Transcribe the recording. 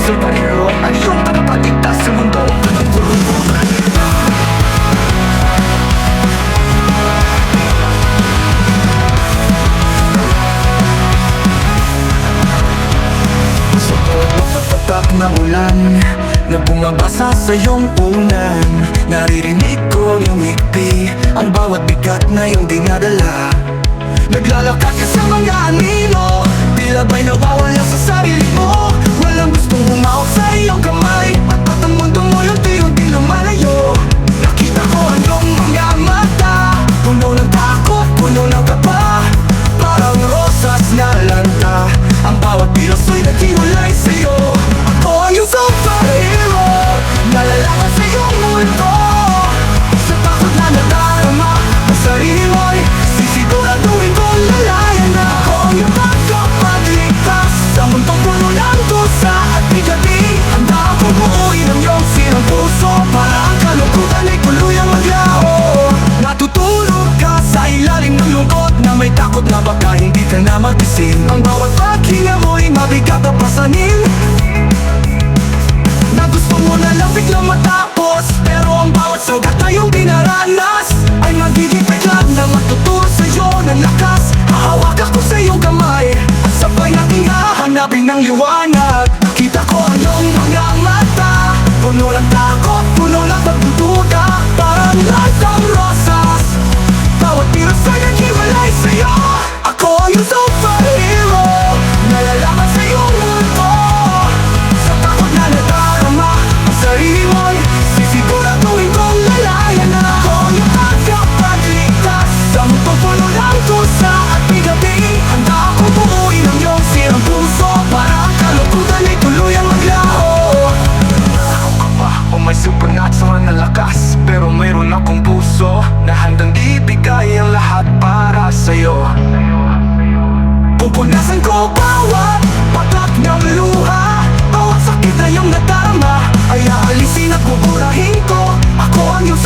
superhero ay iyong tagapagligtas sa mundo ng burubog. Sa bawat patak ng ulan na bumabasa sa iyong unan, naririnig ko yung ngiti, ang bawat bigat na iyong dinadala. Naglalakad ka sa mga anino, tila ba'y nawawala sa sarili mo. Walang gustong humawak sa iyong kamay, at ang mundo mo unti-unti lumalayo. Nakita ko ang iyong mga mata, puno ng takot, puno ng kaba, parang rosas na lanta. Ang bawat bilos ay naghiwalay sa'yo. Ako ang iyong superhero, nalalaman sa iyong mundo. Sa takot na nadarama, ang sarili mo'y sisiguraduhin kong lalayan na. Ako ang iyong tagapagligtas sa mundong puno ng dusa at bigati. Handa akong buuin ang iyong sirang puso para ang kalungkutan ay tuluyang maglaho. Natutulog ka sa ilalim ng lungkot na may takot na baka hindi ka na magising. Ang bawat paghinga mo'y mabigat na pasanin, na gusto mo na lang biglang matapos. Pero ang bawat sugat na iyong dinaranas ay magiging biglag na matuturo sa'yo ng lakas. Hahawak ako sa iyong kamay at sabay nating hahanapin ng liwanag. Kita ko ang iyong mga mata, puno ng takot, puno ng pagdududa, parang lantang rosas. Bawat biros ay naghiwalay sa'yo. Ako ang iyong superhero, nalalaman sa iyong mundo. Sa takot na nadarama, ang sarili mo'y sisiguraduhin kong lalayan na. Ako ang iyong tagapagligtas sa mundong puno ng dusa at bigati. Handa akong buuin ang iyong sirang puso para ang kalungkutan ay tuluyang maglaho. Ako ka ba o may supernatural na lakas, pero mayroon akong puso na handang ibigay ang lahat para sa'yo. Pupunasan ko bawat patak ng luha, bawat sakit na iyong nadarama ay aalisin at buburahin ko. Ako ang iyong